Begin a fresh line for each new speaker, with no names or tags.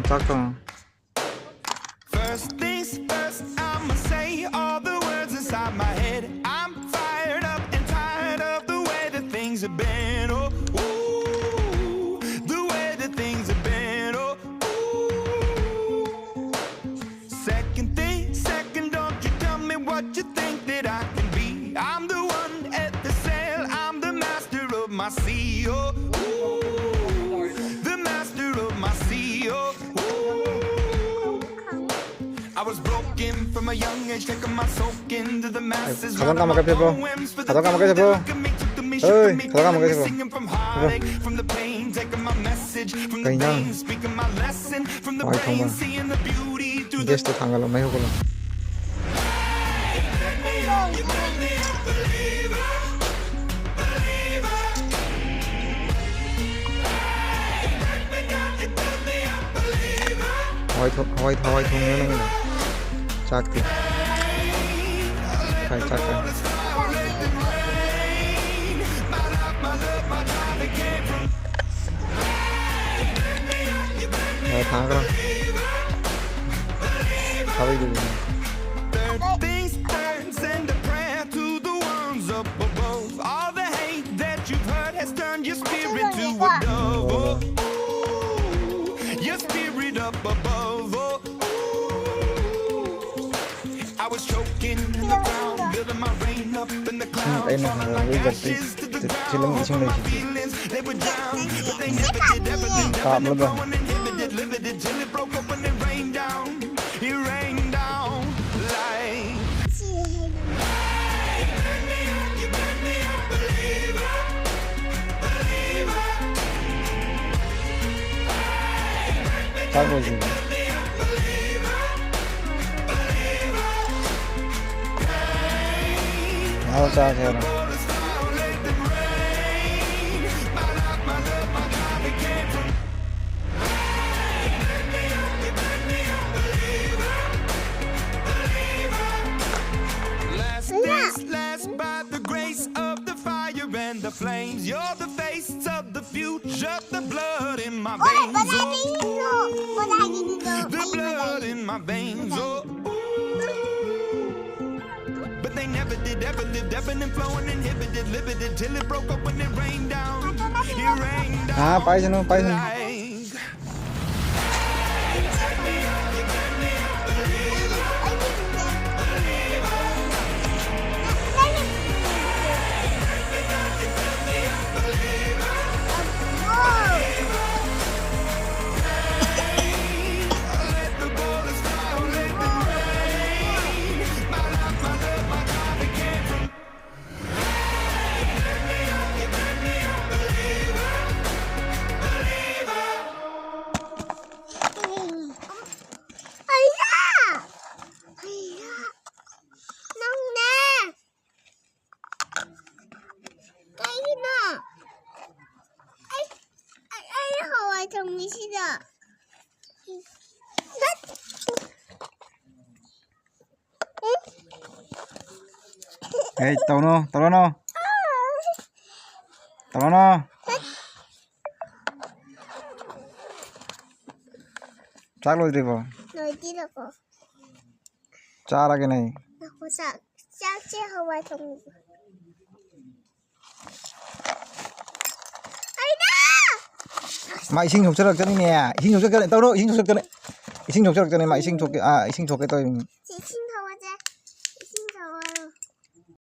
chắc không.
First things first, I'ma say all the words inside my head. I'm fired up and tired of the way that things have been. Oh, ooh, the way that things have been. Oh, ooh. Second thing, second, don't you tell me what you think that I can be. I'm the one at the sail, I'm the master of my sea. Oh, ooh, the master of my sea. Oh, I was broken from a young age, taking my soak into the masses.
가방 까먹게 해보. 가방 까먹게 해보. 어이, 가방 까먹게 해보.
From the pain, taking my message. From the
그냥.
pain, speaking my lesson. From the
어이,
brain,
정말.
seeing the beauty through the.
게스트 당갈로 많이 오고라. 하와이 동네는 작게. 잘 작게. 당가라. 하와이도.
Third things third, send a prayer to the ones up above. All the hate that you've heard has turned your spirit to a dove. Oh, ooh, your spirit up above. Oh, ooh. I was choking in the ground, building my rain up in the clouds.
Em
Falling
là
like
giật
ashes to the
chỉ lưng
ground.
trong
All
này
my feelings, they were down, but they never did, ever did,
Cọp
ever
luôn
did,
rồi.
flowing, inhibited, limited, till it broke up when it rained down. It rained down like.
잘 보지. 나도 짜 해라.
Last days last by the grace of the fire and the flames. You're the face of the future, the blood in my veins. The blood in my veins. Oh, but they never did, ever lived, ebbing and flowing, inhibited, limited, till it broke up when it rained down. It rained down.
빠이세노.
Like.
정리 싫어.
Ê, tao nó. Chắc luôn đi vào.
너 어디라고?
짜라게 này.
나 고사 짝지 하와이 정리.
Mày sinh dục cho được cho nên nè. Sinh dục cho cái này tao đó, sinh dục cho cái này. Sinh dục cho được cho nên mày sinh dục cái sinh dục cái tôi.
제 친구